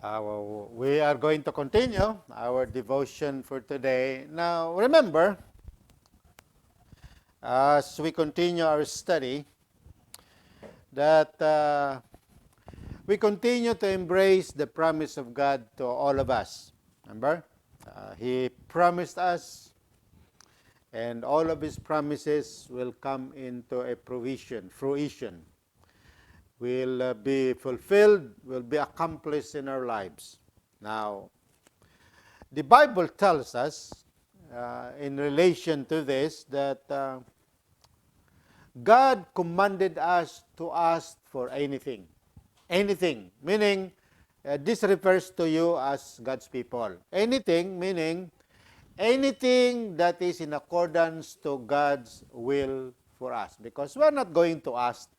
We are going to continue our devotion for today. Now, remember, as we continue our study, that we continue to embrace the promise of God to all of us. Remember? He promised us, and all of His promises will come into a fruition, will be fulfilled, will be accomplished in our lives. Now, the Bible tells us, in relation to this, that God commanded us to ask for anything. Anything, meaning this refers to you as God's people. Anything, meaning anything that is in accordance to God's will for us. Because we're not going to ask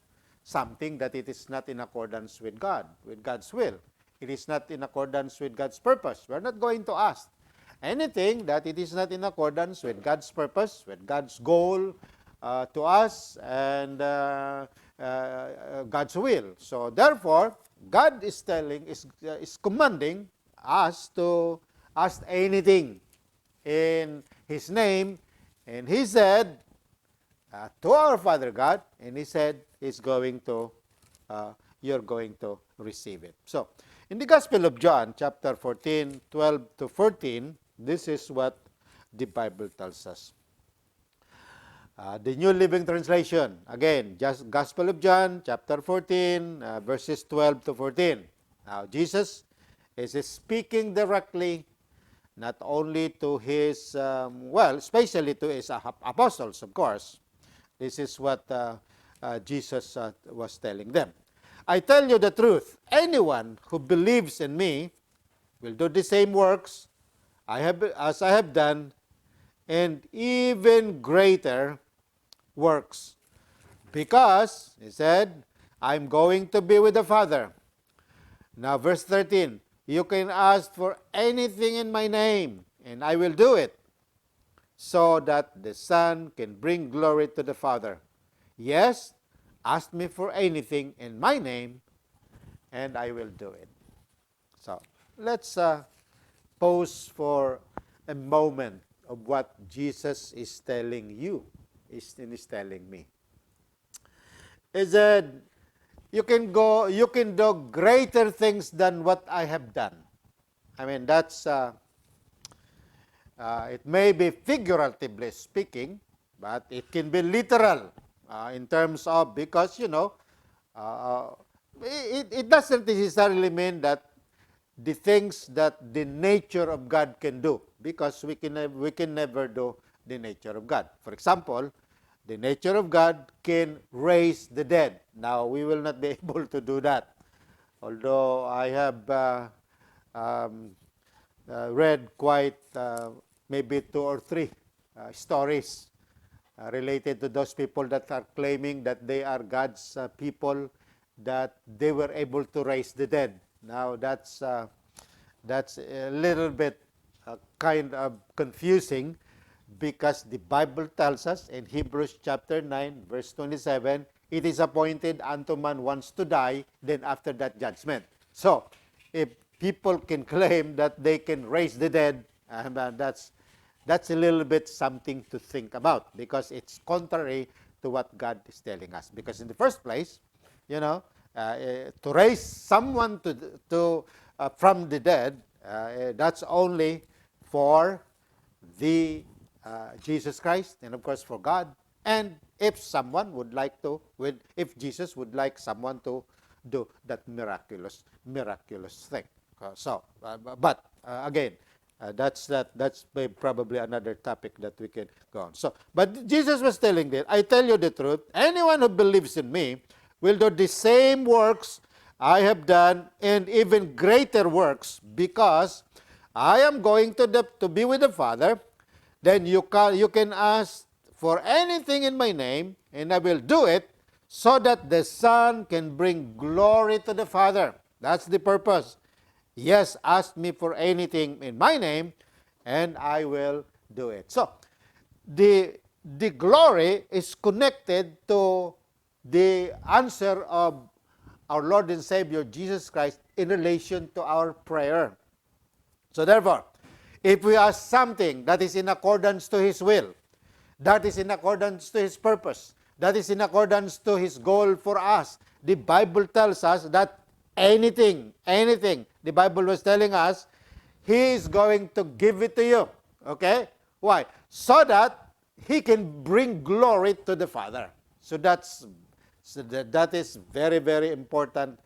something that it is not in accordance with God, with God's will. It is not in accordance with God's purpose. We're not going to ask anything that it is not in accordance with God's purpose, with God's goal to us, and God's will. So therefore, God is commanding us to ask anything in His name, and He said to our Father God, and He said He's going to, you're going to receive it. So, in the Gospel of John, chapter 14, 12 to 14, this is what the Bible tells us. The New Living Translation, again, just Gospel of John, chapter 14, verses 12 to 14. Now, Jesus is speaking directly not only to his, especially to his apostles, of course. This is what Jesus was telling them. I tell you the truth, anyone who believes in me will do the same works as I have done, and even greater works. Because, he said, I'm going to be with the Father. Now, verse 13, you can ask for anything in my name, and I will do it, so that the Son can bring glory to the Father. Yes, ask me for anything in my name, and I will do it. So, let's pause for a moment of what Jesus is telling you, is telling me. He said, you can do greater things than what I have done. I mean, that's, it may be figuratively speaking, but it can be literal in terms of, because, it doesn't necessarily mean that the things that the nature of God can do, because we can never do the nature of God. For example, the nature of God can raise the dead. Now, we will not be able to do that. Although I have read quite maybe 2 or 3 stories related to those people that are claiming that they are God's people, that they were able to raise the dead. Now, that's a little bit kind of confusing, because the Bible tells us in Hebrews chapter 9, verse 27, it is appointed unto man once to die, then after that judgment. So, if people can claim that they can raise the dead, that's a little bit something to think about, because it's contrary to what God is telling us. Because in the first place, to raise someone from the dead, that's only for the Jesus Christ, and of course for God. And if someone would like to, if Jesus would like someone to do that miraculous thing. But again, that's probably another topic that we can go on. So, but Jesus was telling them, I tell you the truth, anyone who believes in me will do the same works I have done, and even greater works, because I am going to be with the Father. Then you can ask for anything in my name, and I will do it, so that the Son can bring glory to the Father. That's the purpose. Yes, ask me for anything in my name, and I will do it. So, the glory is connected to the answer of our Lord and Savior, Jesus Christ, in relation to our prayer. So therefore, if we ask something that is in accordance to His will, that is in accordance to His purpose, that is in accordance to His goal for us, the Bible tells us that anything, the Bible was telling us, He is going to give it to you. Okay? Why? So that He can bring glory to the Father. So that is very, very important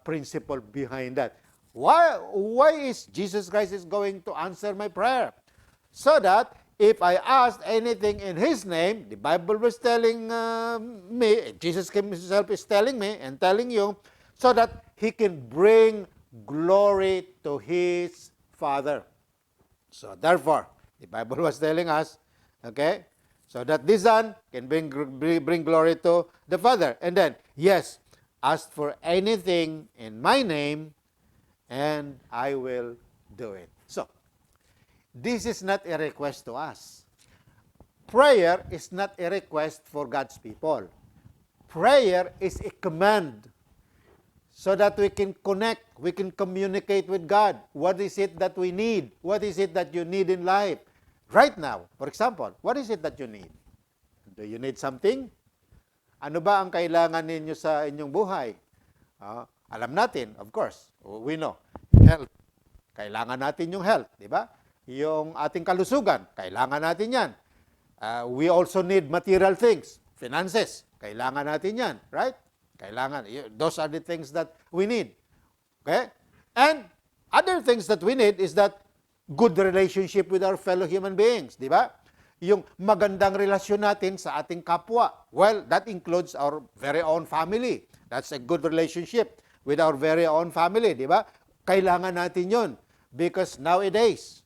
principle behind that. Why is Jesus Christ is going to answer my prayer? So that if I asked anything in His name, the Bible was telling me, Jesus Himself is telling me and telling you, so that He can bring glory to His Father. So therefore, the Bible was telling us, okay, so that the Son can bring glory to the Father. And then, yes, ask for anything in my name, and I will do it. So, this is not a request to us. Prayer is not a request for God's people. Prayer is a command so that we can connect, we can communicate with God. What is it that we need? What is it that you need in life? Right now, for example, what is it that you need? Do you need something? Ano ba ang kailangan ninyo sa inyong buhay? Alam natin, of course, we know, health. Kailangan natin yung health, di ba? Yung ating kalusugan, kailangan natin yan. We also need material things, finances, kailangan natin yan, right? Kailangan, those are the things that we need. Okay? And other things that we need is that good relationship with our fellow human beings, di ba? Yung magandang relasyon natin sa ating kapwa. Well, that includes our very own family. That's a good relationship with our very own family, di ba? Kailangan natin yun. Because nowadays,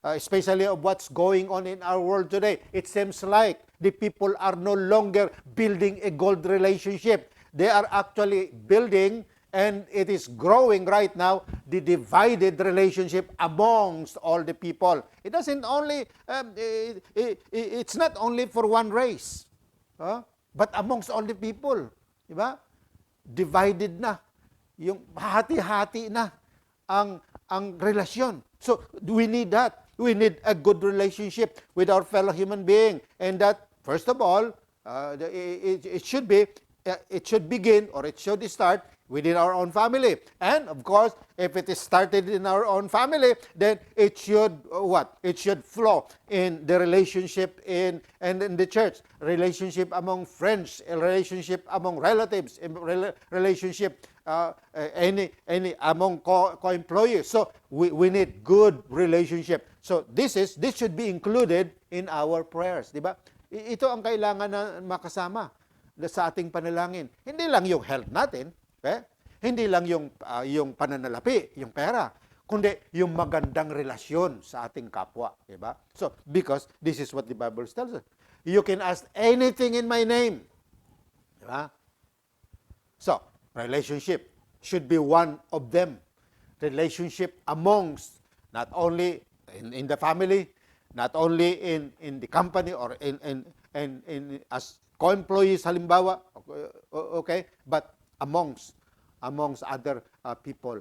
especially of what's going on in our world today, it seems like the people are no longer building a good relationship. They are actually building, and it is growing right now, the divided relationship amongst all the people. It doesn't only, it's not only for one race, but amongst all the people. Diba? Divided na. Yung hati-hati na ang relasyon. So, we need that. We need a good relationship with our fellow human being. And that, first of all, it should begin, or it should start within our own family. And, of course, if it is started in our own family, then it should, what? It should flow in the relationship and in the church. Relationship among friends, a relationship among relatives, a relationship among co-employees. So we need good relationship. So this should be included in our prayers, di ba? Ito ang kailangan na makasama sa ating panalangin. Hindi lang yung health natin, hindi lang yung pananalapi, yung pera, kundi yung magandang relasyon sa ating kapwa, di ba? So because this is what the Bible tells us. You can ask anything in my name. Di ba? So, relationship should be one of them. Relationship amongst, not only in the family, not only in the company or in as co-employees halimbawa, okay, but amongst other people.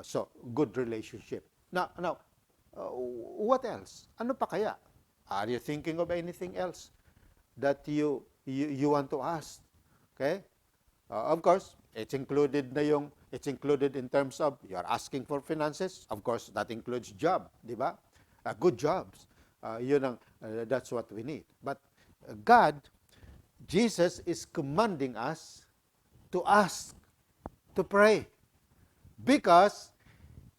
So, good relationship. Now, what else? Ano pa kaya? Are you thinking of anything else that you want to ask? Okay? Of course, it's included in terms of you're asking for finances. Of course, that includes job, di ba? Good jobs. That's what we need. But God, Jesus is commanding us to ask, to pray. Because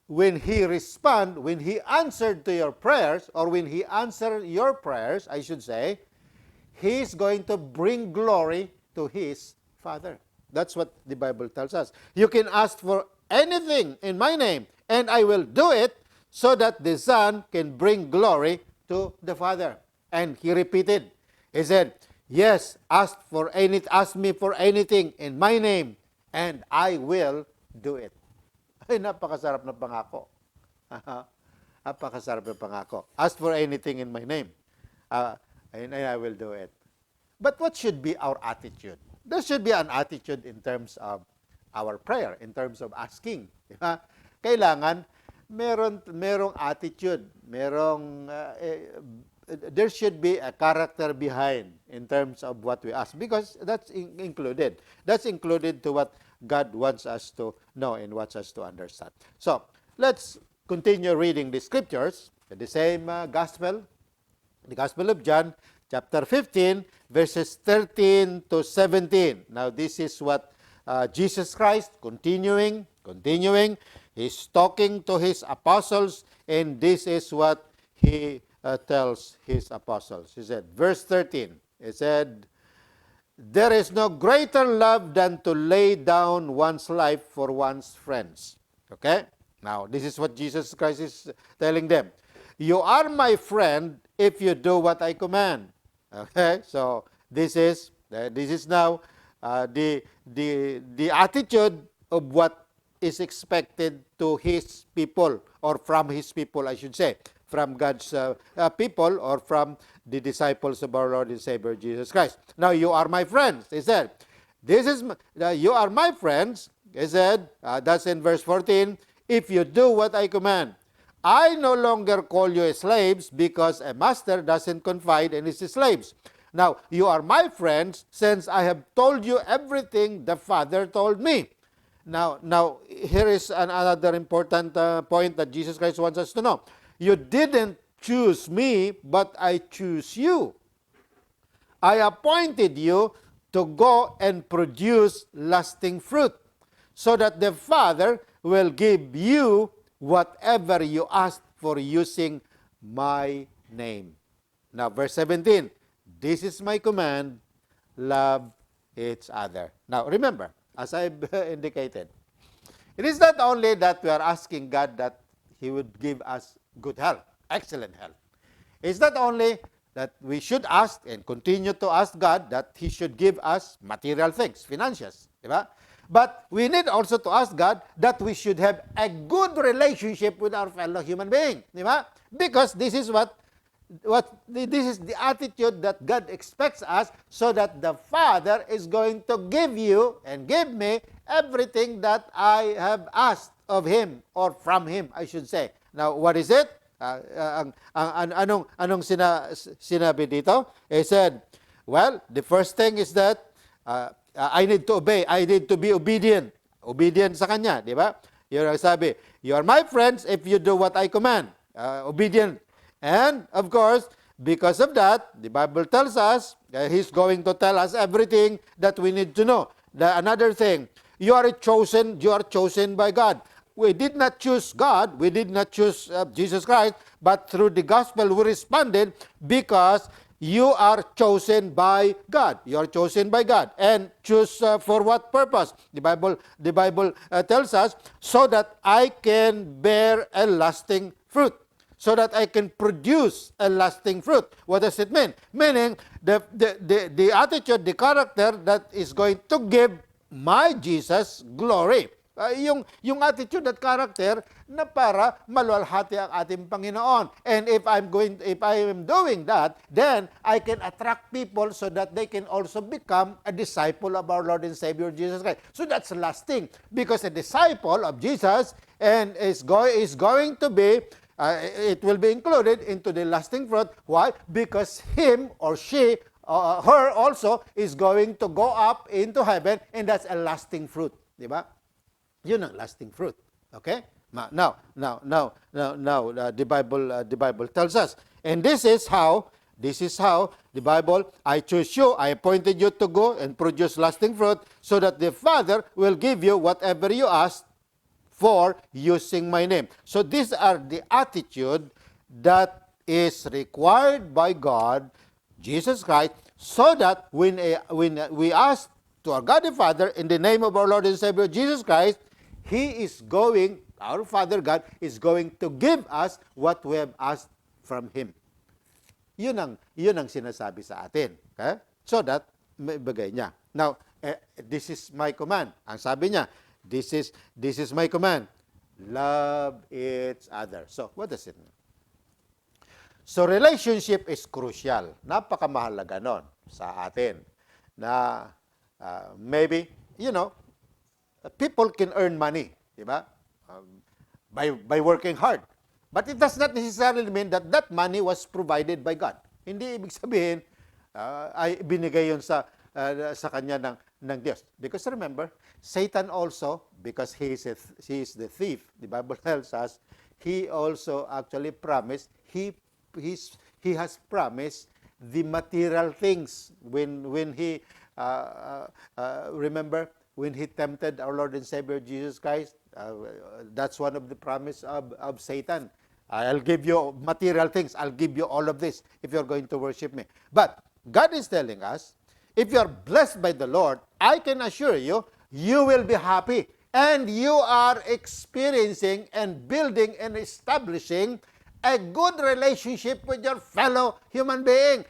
when He answered to your prayers, or when He answered your prayers, I should say, He is going to bring glory to His Father. That's what the Bible tells us. You can ask for anything in my name, and I will do it, so that the Son can bring glory to the Father. And He repeated, He said, yes, ask me for anything in my name, and I will do it. Ay, napakasarap na pangako. Napakasarap na pangako. Ask for anything in my name, and I will do it. But what should be our attitude? there should be an attitude in terms of our prayer, in terms of asking. Di ba? Kailangan merong attitude, there should be a character behind in terms of what we ask, because that's included. That's included to what God wants us to know and wants us to understand. So, let's continue reading the scriptures, the same gospel, the Gospel of John, chapter 15, verses 13 to 17. Now, this is what Jesus Christ, continuing, he's talking to his apostles, and this is what he tells his apostles. He said, verse 13, he said, "There is no greater love than to lay down one's life for one's friends." Okay? Now, this is what Jesus Christ is telling them. "You are my friend if you do what I command." Okay? So, this is now the attitude of what is expected to his people, or from his people, I should say, from God's people, or from the disciples of our Lord and Savior Jesus Christ. "Now you are my friends," he said. You are my friends, he said, that's in verse 14, "if you do what I command. I no longer call you slaves, because a master doesn't confide in his slaves. Now, you are my friends, since I have told you everything the Father told me." Now here is another important point that Jesus Christ wants us to know. "You didn't choose me, but I choose you. I appointed you to go and produce lasting fruit, so that the Father will give you whatever you ask for using my name." Now, verse 17, "This is my command, love each other." Now, remember, as I've indicated, it is not only that we are asking God that He would give us good health, excellent health. It's not only that we should ask and continue to ask God that He should give us material things, financials, diba? But we need also to ask God that we should have a good relationship with our fellow human being, diba? Because this is this is the attitude that God expects us, so that the Father is going to give you and give me everything that I have asked of Him, or from Him, I should say. Now, what is it? Anong sinabi dito? He said, well, the first thing is that I need to obey. I need to be obedient. Obedient sa Kanya, di ba? Yun ang sabi, "You are my friends if you do what I command." Obedient. And, of course, because of that, the Bible tells us, He's going to tell us everything that we need to know. Another thing, you are chosen by God. We did not choose God, we did not choose Jesus Christ, but through the gospel we responded, because you are chosen by God. You are chosen by God. And choose for what purpose? The Bible tells us, so that I can bear a lasting fruit. So that I can produce a lasting fruit. What does it mean? Meaning, the attitude, the character that is going to give my Jesus glory. Yung attitude at character na para maluwalhati ang ating Panginoon. And if I am doing that, then I can attract people so that they can also become a disciple of our Lord and Savior Jesus Christ. So that's lasting, because a disciple of Jesus and is going to be it will be included into the lasting fruit. Why? Because him or she, her also, is going to go up into heaven, and that's a lasting fruit. Diba? Yun ang lasting fruit. Okay? Now, the Bible tells us, and this is how the Bible, I choose you, I appointed you to go and produce lasting fruit, so that the Father will give you whatever you ask for using my name. So these are the attitude that is required by God, Jesus Christ, so that when we ask to our God the Father in the name of our Lord and Savior Jesus Christ, our Father God is going to give us what we have asked from Him. Yun ang sinasabi sa atin. Okay? So that may ibigay niya. Now, this is my command. Ang sabi niya, This is my command. Love each other. So, what does it mean? So, relationship is crucial. Napakamahalaga nun sa atin. Na Maybe, people can earn money, di ba? By working hard. But it does not necessarily mean that that money was provided by God. Hindi ibig sabihin ay binigay yun sa kanya ng Diyos. Because remember, Satan also, because he is the thief, the Bible tells us, he also actually promised, he has promised the material things when he remember when he tempted our Lord and Savior Jesus Christ. That's one of the promise of Satan. I'll give you material things. I'll give you all of this if you're going to worship me. But God is telling us, if you're blessed by the Lord, I can assure you, you will be happy. And you are experiencing and building and establishing a good relationship with your fellow human being.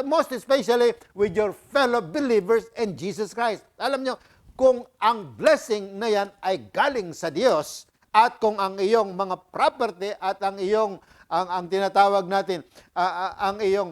Most especially with your fellow believers in Jesus Christ. Alam nyo, kung ang blessing na yan ay galing sa Diyos, at kung ang iyong mga property at ang iyong ang tinatawag natin ang iyong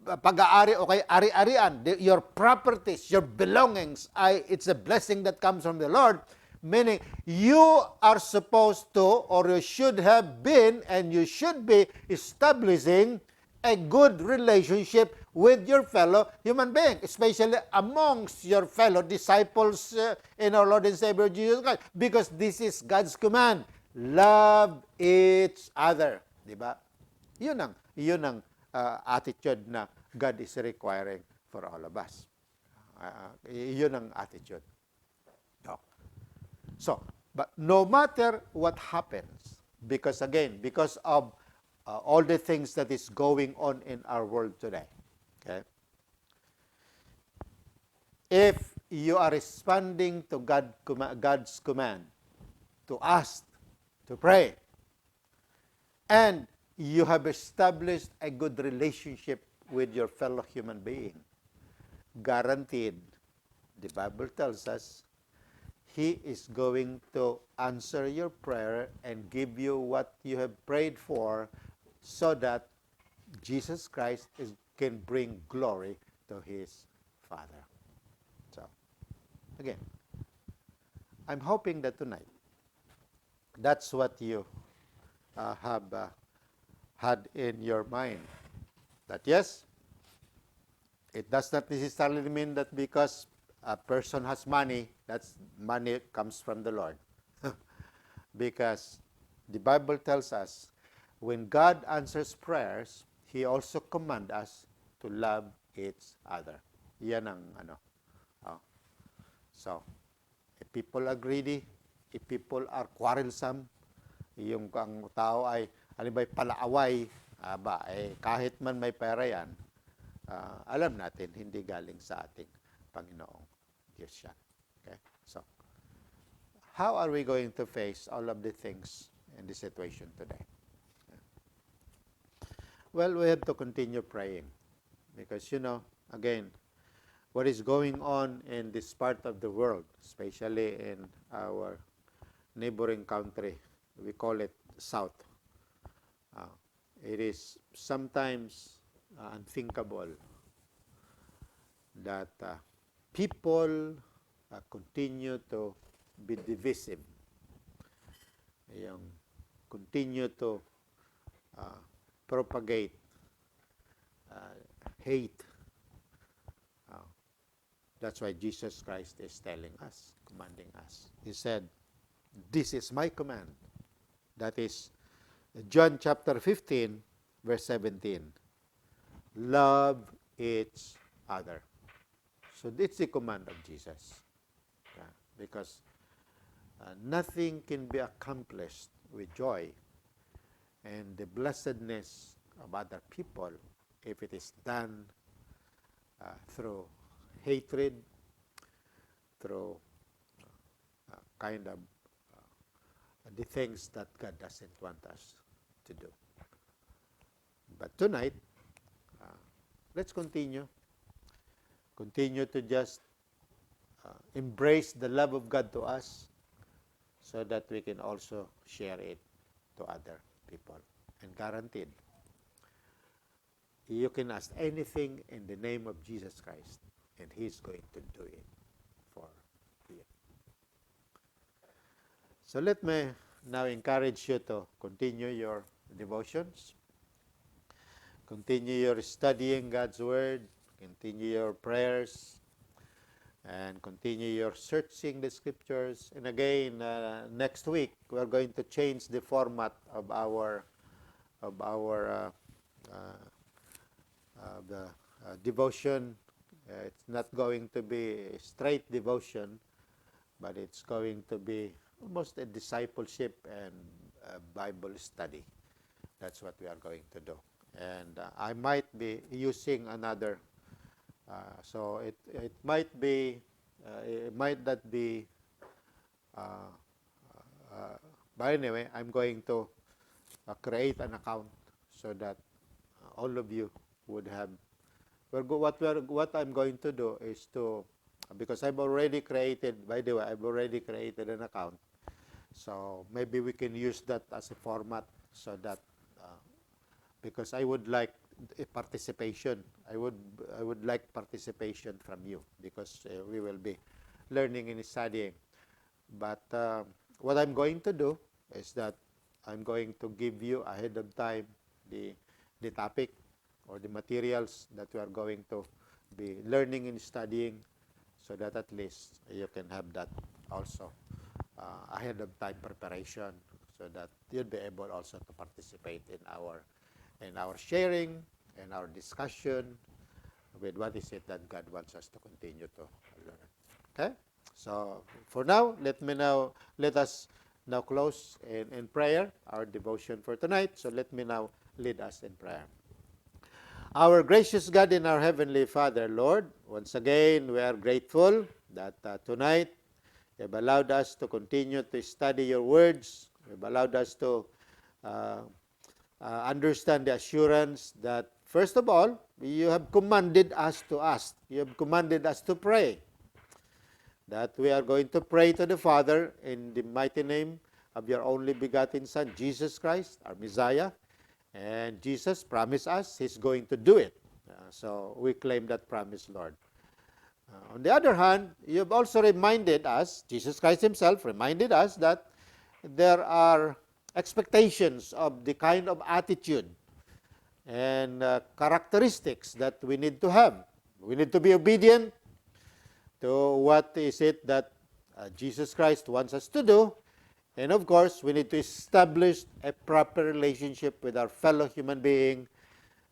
pag-aari o kay ari-arian, your properties, your belongings, it's a blessing that comes from the Lord, meaning you are supposed to, or you should have been, and you should be establishing a good relationship with your fellow human being, especially amongst your fellow disciples in our Lord and Savior Jesus Christ, because this is God's command. Love each other. Diba? Yun ang attitude na God is requiring for all of us. Yun ang attitude. So, but no matter what happens, because of all the things that is going on in our world today, okay? If you are responding to God's command to ask, to pray, and you have established a good relationship with your fellow human being, guaranteed, the Bible tells us, He is going to answer your prayer and give you what you have prayed for, so that Jesus Christ can bring glory to His Father. So, again, I'm hoping that tonight, that's what you have had in your mind. That yes, it does not necessarily mean that because a person has money, that's money comes from the Lord. Because the Bible tells us, when God answers prayers, He also commands us to love each other. Yan ang ano. So, if people are greedy, if people are quarrelsome, yung ang tao ay alibay palaaway, kahit man may pera yan, alam natin, hindi galing sa ating Panginoong Diyos yan. Okay? So, how are we going to face all of the things in this situation today? Well, we have to continue praying because, again, what is going on in this part of the world, especially in our neighboring country, we call it South. It is sometimes unthinkable that people continue to be divisive, continue to propagate hate. That's why Jesus Christ is telling us, commanding us. He said, "This is my command." That is John chapter 15, verse 17. Love each other. So it's the command of Jesus. Because nothing can be accomplished with joy and the blessedness of other people if it is done through hatred, through kind of the things that God doesn't want us to do. But tonight, let's continue. Continue to just embrace the love of God to us so that we can also share it to other people. And guaranteed, you can ask anything in the name of Jesus Christ, and He's going to do it for you. So let me now encourage you to continue your devotions, continue your studying God's Word, continue your prayers, and continue your searching the Scriptures. And again, next week, we're going to change the format of our devotion. It's not going to be a straight devotion, but it's going to be almost a discipleship and a Bible study. That's what we are going to do. And I might be using another, so it might be, it might not be, but anyway, I'm going to create an account so that all of you would have. What I'm going to do is to, because I've already created, by the way, I've already created an account. So maybe we can use that as a format so that, because I would like a participation. I would like participation from you because we will be learning and studying. But what I'm going to do is that I'm going to give you ahead of time the topic or the materials that we are going to be learning and studying, so that at least you can have that also ahead of time preparation, so that you'll be able also to participate in our sharing and our discussion with what is it that God wants us to continue to learn. Okay? So for now, let us now close in prayer our devotion for tonight. So let me now lead us in prayer. Our gracious God and our Heavenly Father, Lord, once again we are grateful that tonight you have allowed us to continue to study your words. You have allowed us to understand the assurance that, first of all, you have commanded us to ask. You have commanded us to pray. That we are going to pray to the Father in the mighty name of your only begotten Son, Jesus Christ, our Messiah. And Jesus promised us He's going to do it. So we claim that promise, Lord. On the other hand, you have also reminded us, Jesus Christ Himself reminded us that there are expectations of the kind of attitude and characteristics that we need to have. We need to be obedient to what is it that Jesus Christ wants us to do. And of course, we need to establish a proper relationship with our fellow human being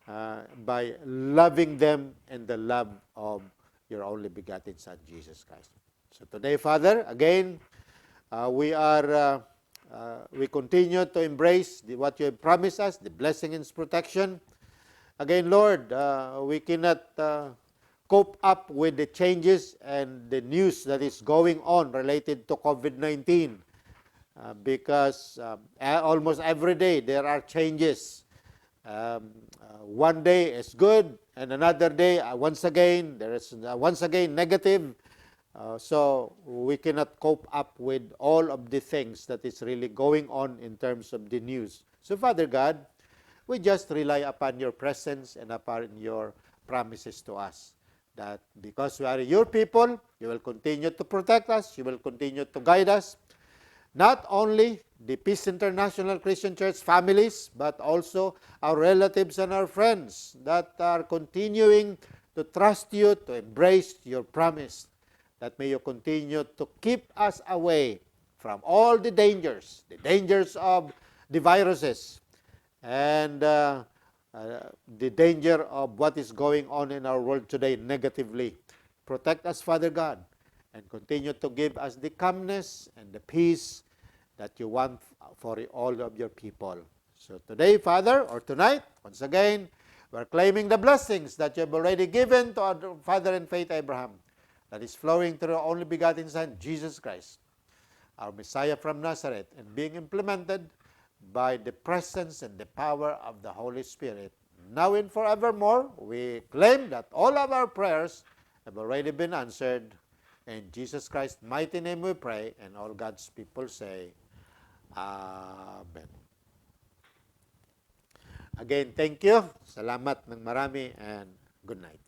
by loving them in the love of your only begotten Son, Jesus Christ. So today, Father, again, we continue to embrace what you have promised us, the blessing and protection. Again, Lord, we cannot cope up with the changes and the news that is going on related to COVID-19 because almost every day there are changes. One day is good, and another day, once again, there is once again negative. So we cannot cope up with all of the things that is really going on in terms of the news. So, Father God, we just rely upon your presence and upon your promises to us. That because we are your people, you will continue to protect us, you will continue to guide us. Not only the Peace International Christian Church families, but also our relatives and our friends that are continuing to trust you, to embrace your promise. That may you continue to keep us away from all the dangers of the viruses, and the danger of what is going on in our world today negatively. Protect us, Father God, and continue to give us the calmness and the peace that you want for all of your people. So today, Father, or tonight, once again, we're claiming the blessings that you have already given to our Father in faith, Abraham, that is flowing through our only begotten Son, Jesus Christ, our Messiah from Nazareth, and being implemented by the presence and the power of the Holy Spirit. Now and forevermore, we claim that all of our prayers have already been answered. In Jesus Christ's mighty name we pray, and all God's people say, Amen. Again, thank you. Salamat ng marami, and good night.